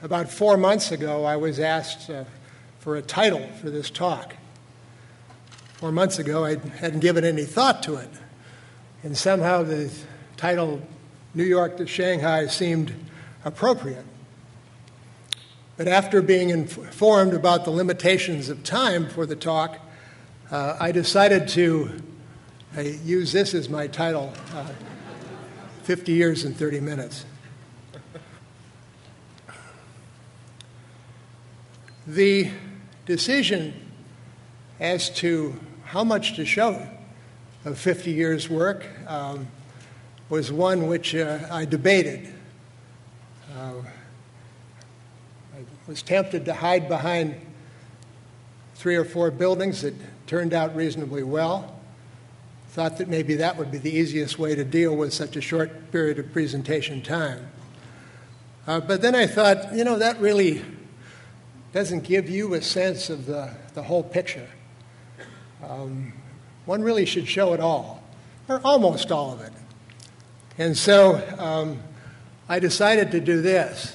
About 4 months ago, I was asked for a title for this talk. 4 months ago, I hadn't given any thought to it. And somehow the title, New York to Shanghai, seemed appropriate. But after being informed about the limitations of time for the talk, I decided to use this as my title, 50 Years in 30 Minutes. The decision as to how much to show of 50 years' work was one which I debated. I was tempted to hide behind 3 or 4 buildings that turned out reasonably well. Thought that maybe that would be the easiest way to deal with such a short period of presentation time. But then I thought, that really doesn't give you a sense of the whole picture. One really should show it all, or almost all of it. And so I decided to do this,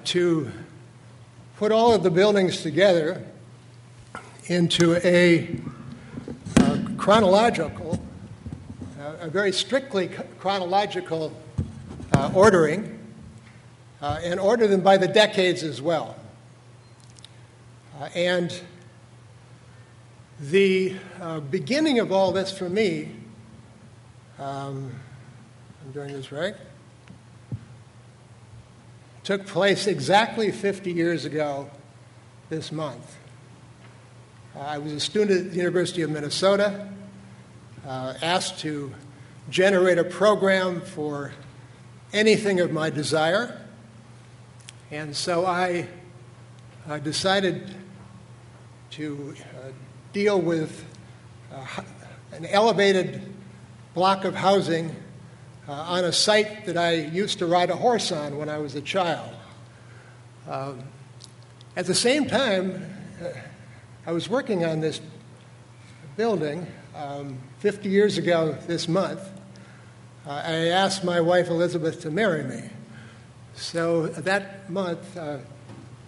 to put all of the buildings together into a chronological, a very strictly chronological ordering, and order them by the decades as well. And the beginning of all this for me, I'm doing this right, took place exactly 50 years ago this month. I was a student at the University of Minnesota, asked to generate a program for anything of my desire, and so I decided to deal with an elevated block of housing on a site that I used to ride a horse on when I was a child. At the same time, I was working on this building 50 years ago this month. I asked my wife Elizabeth to marry me. So that month,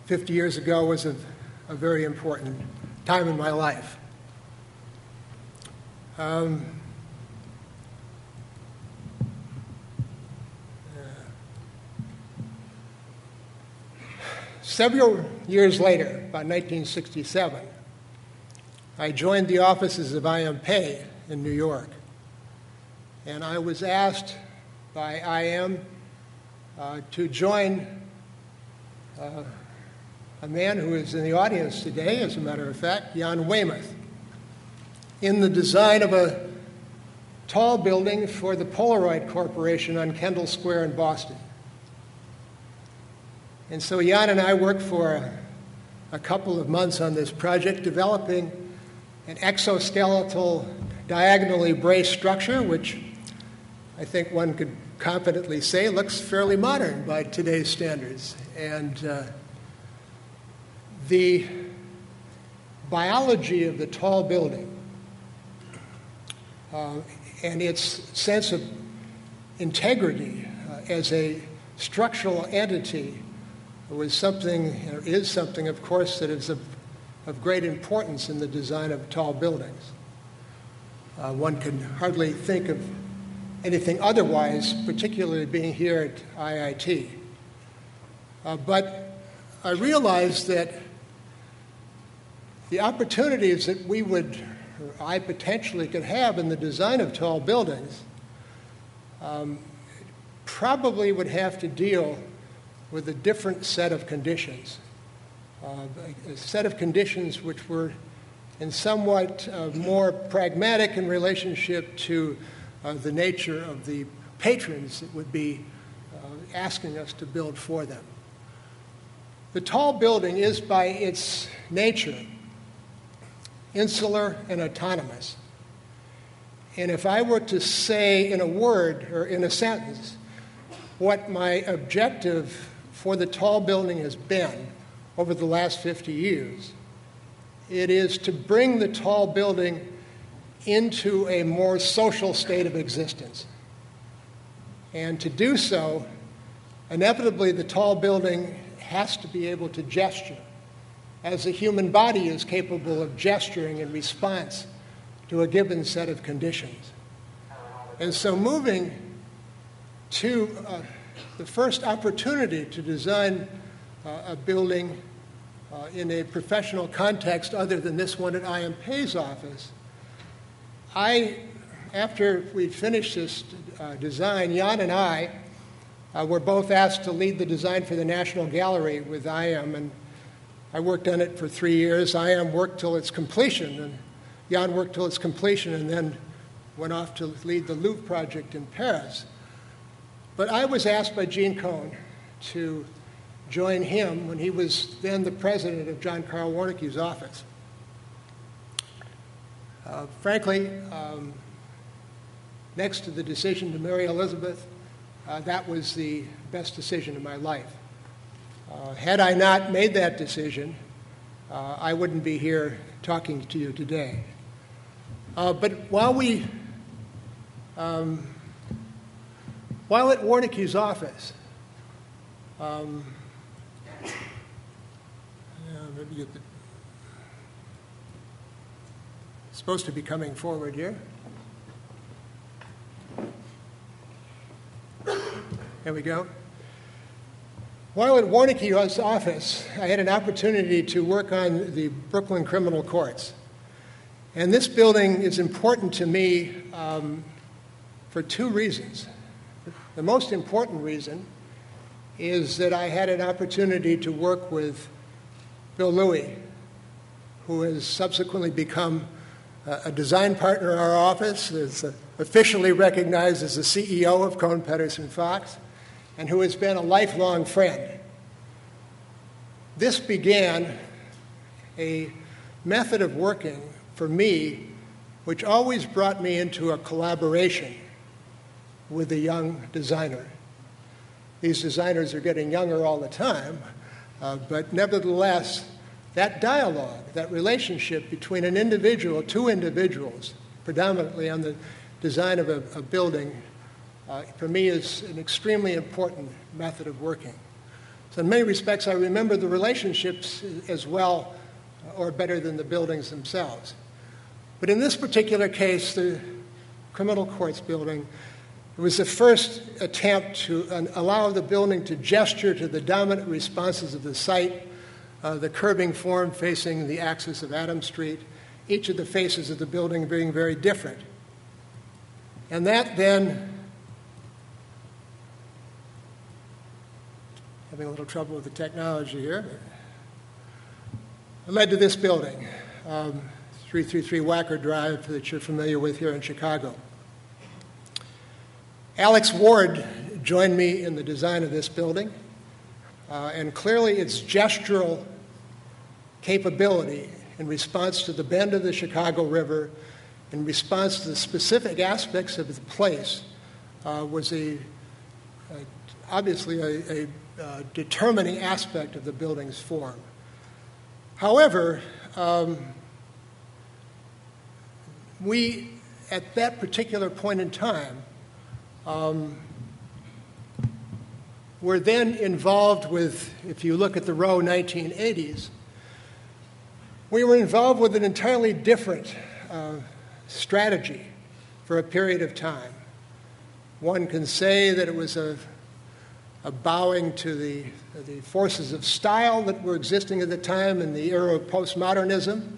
50 years ago, was a very important time in my life. Several years later, about 1967, I joined the offices of IM Pei in New York. And I was asked by IM to join a man who is in the audience today, as a matter of fact, Jan Weymouth, in the design of a tall building for the Polaroid Corporation on Kendall Square in Boston. And so Jan and I worked for a couple of months on this project, developing an exoskeletal diagonally braced structure, which I think one could confidently say looks fairly modern by today's standards. And the biology of the tall building and its sense of integrity as a structural entity was something, is something, of course, that is of great importance in the design of tall buildings. One can hardly think of anything otherwise, particularly being here at IIT. But I realized that the opportunities that we would, or I potentially could have in the design of tall buildings probably would have to deal with a different set of conditions, a set of conditions which were in somewhat more pragmatic in relationship to the nature of the patrons that would be asking us to build for them. The tall building is by its nature insular and autonomous. And if I were to say in a word or in a sentence what my objective for the tall building has been over the last 50 years, it is to bring the tall building into a more social state of existence. And to do so, inevitably the tall building has to be able to gesture, as the human body is capable of gesturing in response to a given set of conditions. And so moving to the first opportunity to design a building in a professional context other than this one at I.M. Pei's office, after we finished this design, Jan and I were both asked to lead the design for the National Gallery with I.M., and I worked on it for 3 years. I.M. worked till its completion, and Jan worked till its completion, and then went off to lead the Louvre project in Paris. But I was asked by Gene Kohn to join him when he was then the president of John Carl Warneke's office. Frankly, next to the decision to marry Elizabeth, that was the best decision of my life. Had I not made that decision, I wouldn't be here talking to you today. But while at Warneke's office, it's supposed to be coming forward here. There we go. While at Warneke's office, I had an opportunity to work on the Brooklyn criminal courts. And this building is important to me for 2 reasons. The most important reason is that I had an opportunity to work with Bill Louie, who has subsequently become a design partner in our office, is officially recognized as the CEO of Kohn Pedersen Fox, and who has been a lifelong friend. This began a method of working for me which always brought me into a collaboration with a young designer. These designers are getting younger all the time, but nevertheless, that dialogue, that relationship between an individual, 2 individuals, predominantly on the design of a building, for me is an extremely important method of working. So in many respects, I remember the relationships as well or better than the buildings themselves. But in this particular case, the criminal courts building, it was the first attempt to allow the building to gesture to the dominant responses of the site, the curving form facing the axis of Adams Street, each of the faces of the building being very different. And that then, having a little trouble with the technology here, led to this building, 333 Wacker Drive, that you're familiar with here in Chicago. Alex Ward joined me in the design of this building, and clearly its gestural capability in response to the bend of the Chicago River, in response to the specific aspects of the place, was obviously a determining aspect of the building's form. However, we, at that particular point in time, were then involved with, if you look at the row 1980s, we were involved with an entirely different strategy for a period of time. One can say that it was a bowing to the forces of style that were existing at the time in the era of postmodernism.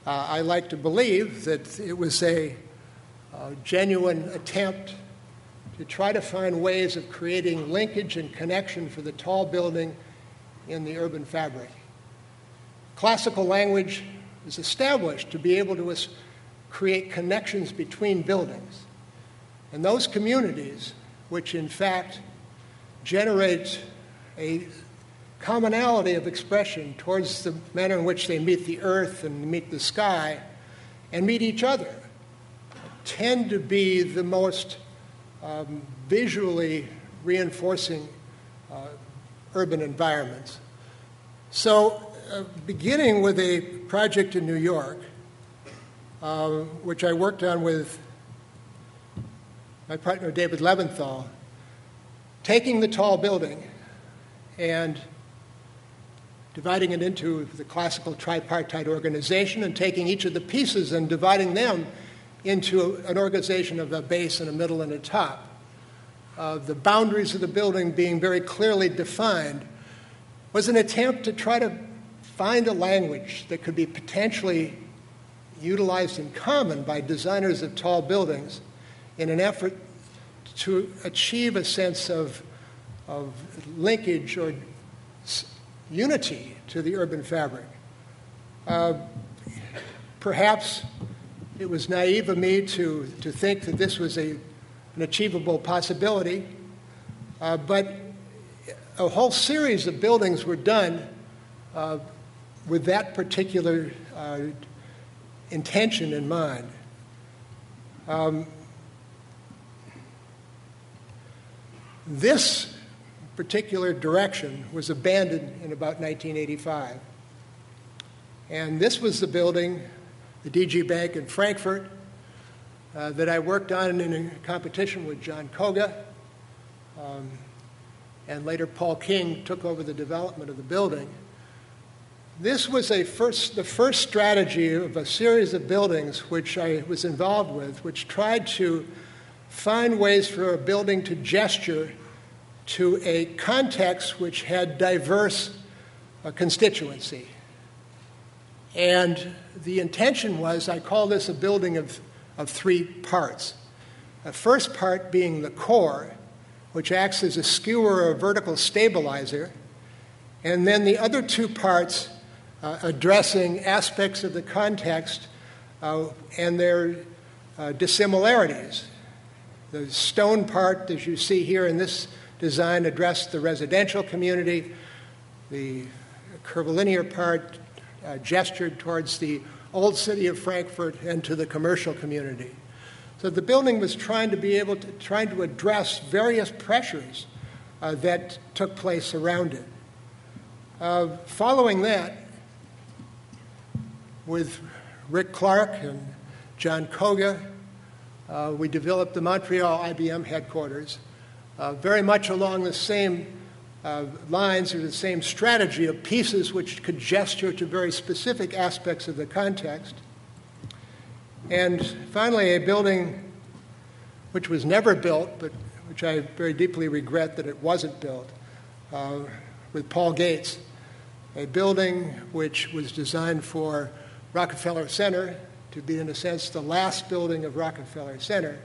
I like to believe that it was a genuine attempt to try to find ways of creating linkage and connection for the tall building in the urban fabric. Classical language is established to be able to create connections between buildings. And those communities, which in fact generate a commonality of expression towards the manner in which they meet the earth and meet the sky and meet each other, tend to be the most visually reinforcing urban environments. So beginning with a project in New York, which I worked on with my partner David Leventhal, taking the tall building and dividing it into the classical tripartite organization and taking each of the pieces and dividing them into an organization of a base and a middle and a top. The boundaries of the building being very clearly defined was an attempt to try to find a language that could be potentially utilized in common by designers of tall buildings in an effort to achieve a sense of linkage or unity to the urban fabric. Perhaps it was naive of me to think that this was an achievable possibility, but a whole series of buildings were done with that particular intention in mind. This particular direction was abandoned in about 1985. And this was the building, the DG Bank in Frankfurt, that I worked on in a competition with John Koga. And later Paul King took over the development of the building. This was the first strategy of a series of buildings which I was involved with, which tried to find ways for a building to gesture to a context which had diverse constituency. And the intention was, I call this a building of three parts. The first part being the core, which acts as a skewer or vertical stabilizer, and then the other two parts addressing aspects of the context and their dissimilarities. The stone part, as you see here in this design, addressed the residential community. The curvilinear part gestured towards the old city of Frankfurt and to the commercial community. So the building was trying to address various pressures that took place around it. Following that, with Rick Clark and John Koga, we developed the Montreal IBM headquarters, very much along the same lines or the same strategy of pieces which could gesture to very specific aspects of the context. And finally, a building which was never built, but which I very deeply regret that it wasn't built, with Paul Gates, a building which was designed for Rockefeller Center to be, in a sense, the last building of Rockefeller Center.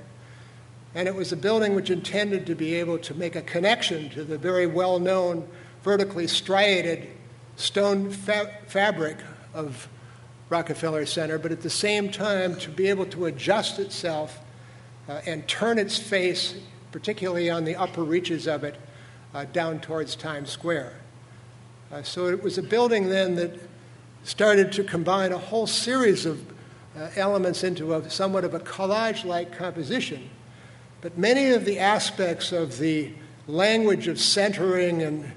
And it was a building which intended to be able to make a connection to the very well-known vertically striated stone fabric of Rockefeller Center, but at the same time to be able to adjust itself and turn its face, particularly on the upper reaches of it, down towards Times Square. So it was a building then that started to combine a whole series of elements into somewhat of a collage-like composition. But many of the aspects of the language of centering and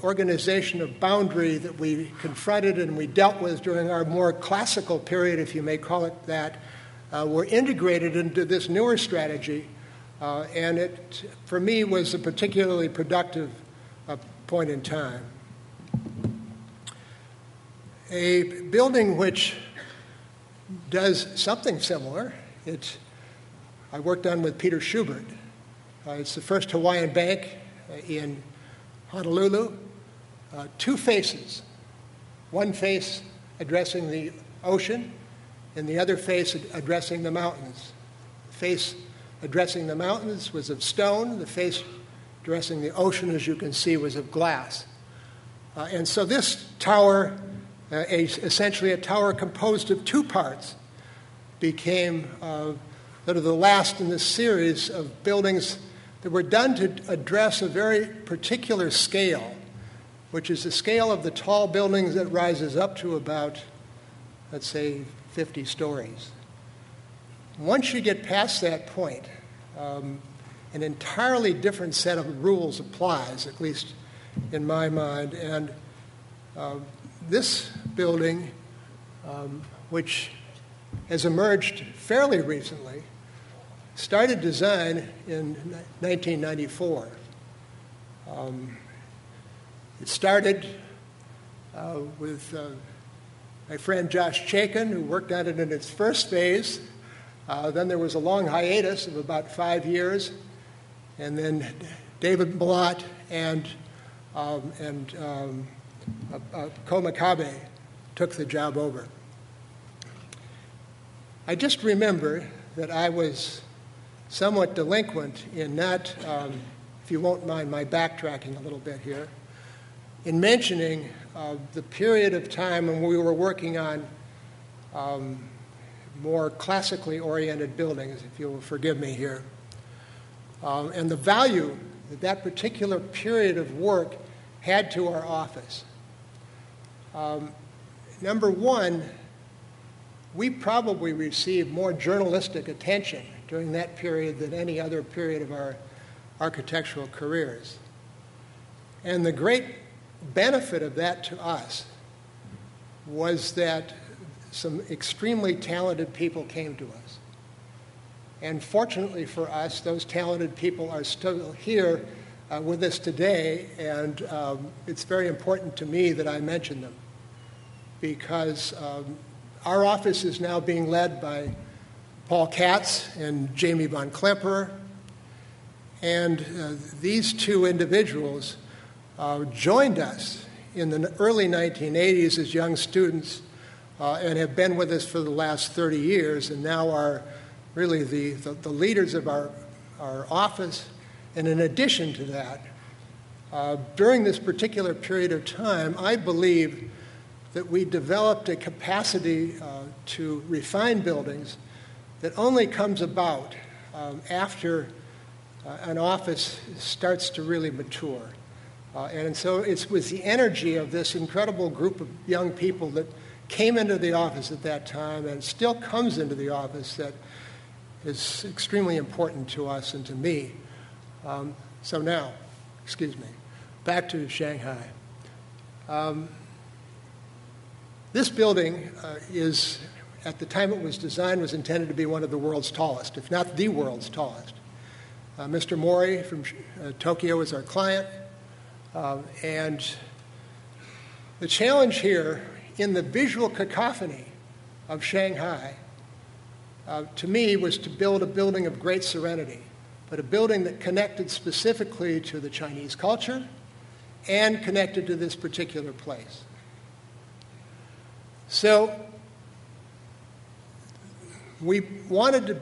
organization of boundary that we confronted and we dealt with during our more classical period, if you may call it that, were integrated into this newer strategy. And it, for me, was a particularly productive point in time. A building which does something similar, I worked on with Peter Schubert. It's the first Hawaiian bank in Honolulu. Two faces, one face addressing the ocean and the other face addressing the mountains. The face addressing the mountains was of stone. The face addressing the ocean, as you can see, was of glass. And so this tower, essentially a tower composed of two parts, became sort of the last in this series of buildings that were done to address a very particular scale, which is the scale of the tall buildings that rises up to about, let's say, 50 stories. Once you get past that point, an entirely different set of rules applies, at least in my mind. And this building, which has emerged fairly recently, started design in 1994. It started with my friend Josh Chaikin, who worked on it in its first phase. Then there was a long hiatus of about 5 years, and then David Malott and Komakabe took the job over. I just remember that I was somewhat delinquent in not, if you won't mind my backtracking a little bit here, in mentioning the period of time when we were working on more classically oriented buildings, if you will forgive me here, and the value that that particular period of work had to our office. Number one, we probably received more journalistic attention during that period than any other period of our architectural careers. And the great benefit of that to us was that some extremely talented people came to us. And fortunately for us, those talented people are still here with us today, and it's very important to me that I mention them, because our office is now being led by Paul Katz and Jamie von Klemperer, and these two individuals joined us in the early 1980s as young students and have been with us for the last 30 years, and now are really the leaders of our office. And in addition to that, during this particular period of time, I believe that we developed a capacity to refine buildings that only comes about after an office starts to really mature. And so it was the energy of this incredible group of young people that came into the office at that time and still comes into the office that is extremely important to us and to me. So now, back to Shanghai. This building is, at the time it was designed, was intended to be one of the world's tallest, if not the world's tallest. Mr. Mori from Tokyo is our client. And the challenge here in the visual cacophony of Shanghai, to me, was to build a building of great serenity, but a building that connected specifically to the Chinese culture and connected to this particular place. So we wanted to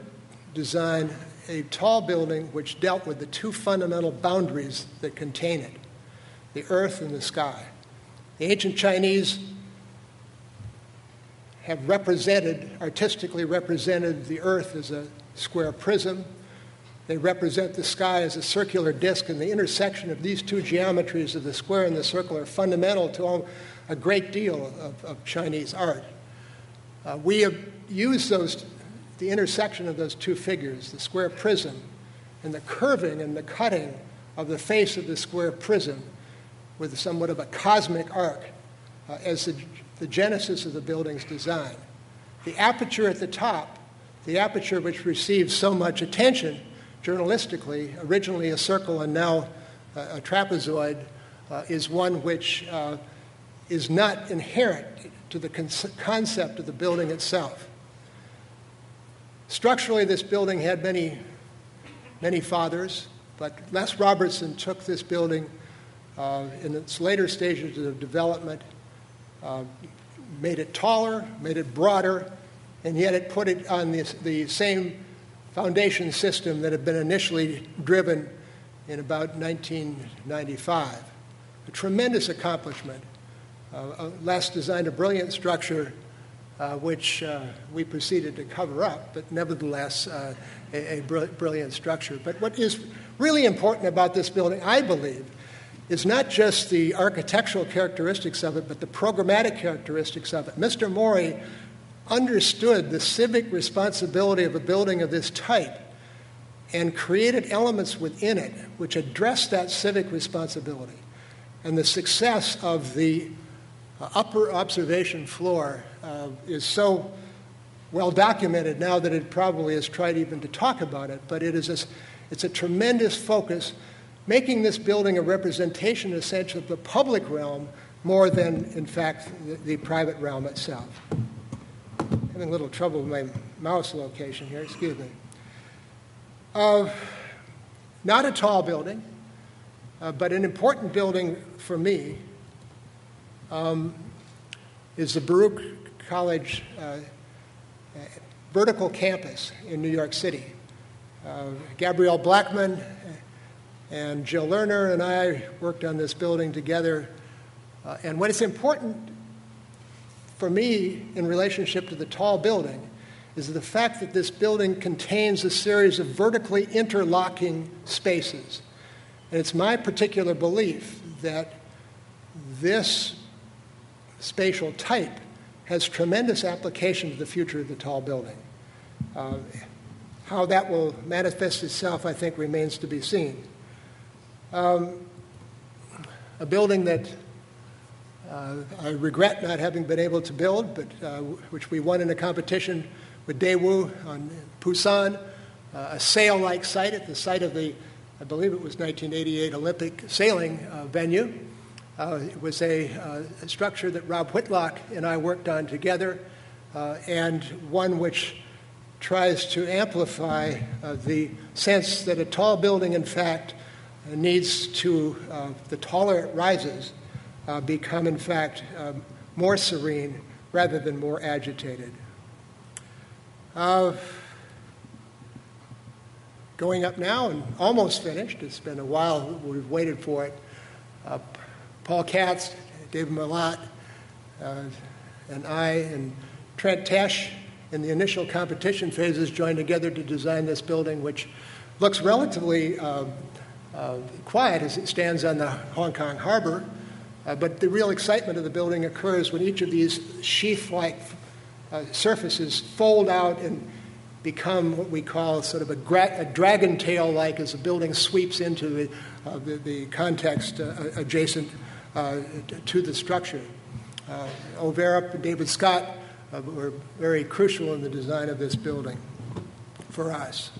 design a tall building which dealt with the two fundamental boundaries that contain it, the earth and the sky. The ancient Chinese have artistically represented the earth as a square prism. They represent the sky as a circular disk, and the intersection of these two geometries of the square and the circle are fundamental to a great deal of Chinese art. We have used the intersection of those two figures, the square prism, and the curving and the cutting of the face of the square prism with somewhat of a cosmic arc as the genesis of the building's design. The aperture at the top, the aperture which receives so much attention journalistically, originally a circle and now a trapezoid, is one which is not inherent to the concept of the building itself. Structurally, this building had many fathers, but Les Robertson took this building in its later stages of development, made it taller, made it broader, and yet it put it on the same foundation system that had been initially driven in about 1995. A tremendous accomplishment. Les designed a brilliant structure which we proceeded to cover up, but nevertheless a brilliant structure. But what is really important about this building, I believe, is not just the architectural characteristics of it, but the programmatic characteristics of it. Mr. Mori understood the civic responsibility of a building of this type and created elements within it which addressed that civic responsibility. And the success of the upper observation floor is so well documented now that it probably has tried even to talk about it, but it's a tremendous focus, making this building a representation, essentially, of the public realm, more than, in fact, the private realm itself. Having a little trouble with my mouse location here, excuse me. Not a tall building, but an important building for me is the Baruch College vertical campus in New York City. Gabrielle Blackman and Jill Lerner and I worked on this building together. And what is important for me in relationship to the tall building is the fact that this building contains a series of vertically interlocking spaces. And it's my particular belief that this spatial type has tremendous application to the future of the tall building. How that will manifest itself, I think, remains to be seen. A building that I regret not having been able to build, but which we won in a competition with Daewoo on Busan, a sail-like site at the site of the, I believe it was 1988 Olympic sailing venue. It was a structure that Rob Whitlock and I worked on together, and one which tries to amplify the sense that a tall building, in fact, needs to, the taller it rises, become, in fact, more serene rather than more agitated. Going up now and almost finished. It's been a while we've waited for it. Paul Katz, David Malott, and I and Trent Tesh in the initial competition phases joined together to design this building, which looks relatively quiet as it stands on the Hong Kong harbor. But the real excitement of the building occurs when each of these sheath-like surfaces fold out and become what we call sort of a dragon tail-like as the building sweeps into the context adjacent to the structure. O'Vera and David Scott were very crucial in the design of this building for us.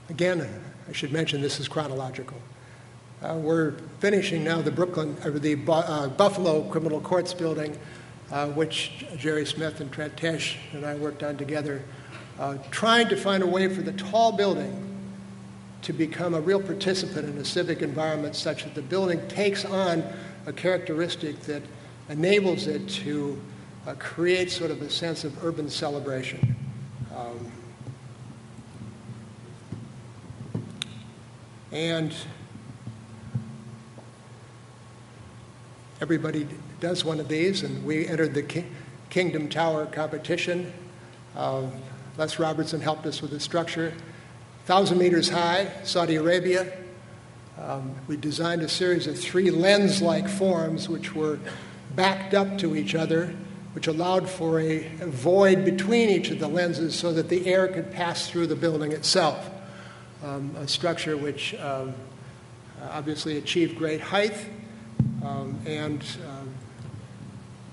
Again, I should mention this is chronological. We're finishing now the Buffalo Criminal Courts building, which Jerry Smith and Trent Tesh and I worked on together, trying to find a way for the tall building to become a real participant in a civic environment such that the building takes on a characteristic that enables it to create sort of a sense of urban celebration. And everybody does one of these, and we entered the Kingdom Tower competition. Les Robertson helped us with the structure. 1,000 meters high, Saudi Arabia. We designed a series of 3 lens-like forms which were backed up to each other, which allowed for a void between each of the lenses so that the air could pass through the building itself. A structure which obviously achieved great height and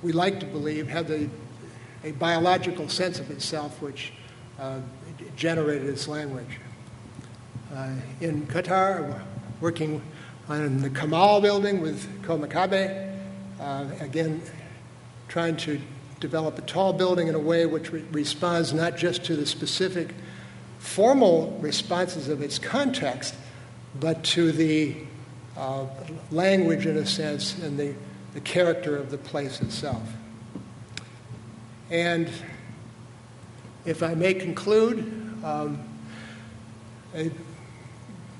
we like to believe had a biological sense of itself which generated its language. In Qatar, working on the Kamal building with Komakabe, again, trying to develop a tall building in a way which responds not just to the specific formal responses of its context, but to the language, in a sense, and the character of the place itself. And if I may conclude, a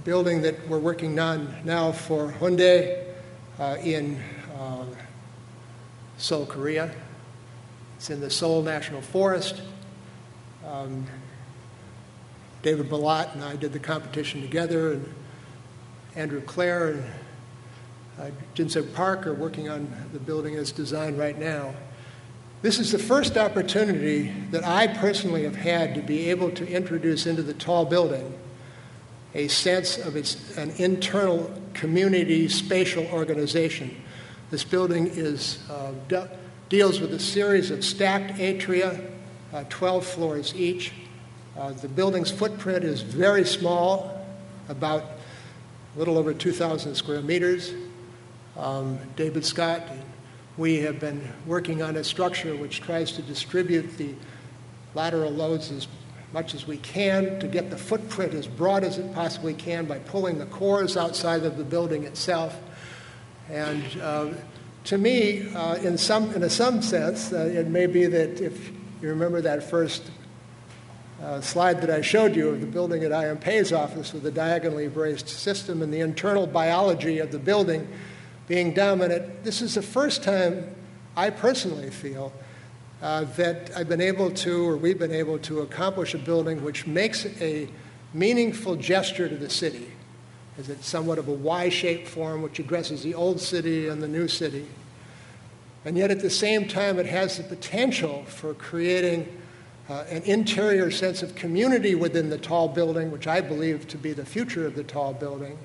building that we're working on now for Hyundai in Seoul, Korea. It's in the Seoul National Forest. David Malott and I did the competition together, and Andrew Clare and Jinsuk Park are working on the building as designed right now. This is the first opportunity that I personally have had to be able to introduce into the tall building a sense of an internal community spatial organization. This building deals with a series of stacked atria, 12 floors each, The building's footprint is very small, about a little over 2,000 square meters. David Scott, we have been working on a structure which tries to distribute the lateral loads as much as we can to get the footprint as broad as it possibly can by pulling the cores outside of the building itself. And to me, in some sense, it may be that if you remember that first slide that I showed you of the building at I.M. Pei's office with the diagonally braced system and the internal biology of the building being dominant, this is the first time I personally feel that I've been able to, or we've been able to, accomplish a building which makes a meaningful gesture to the city. Is it somewhat of a Y-shaped form which addresses the old city and the new city. And yet at the same time it has the potential for creating an interior sense of community within the tall building, which I believe to be the future of the tall building.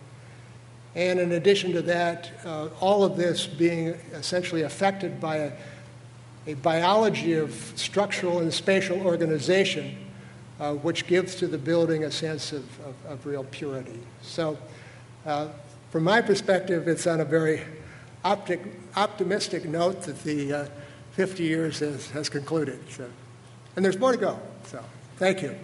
And in addition to that, all of this being essentially affected by a biology of structural and spatial organization, which gives to the building a sense of real purity. So from my perspective, it's on a very optimistic note that the 50 years has concluded. So, and there's more to go. So thank you.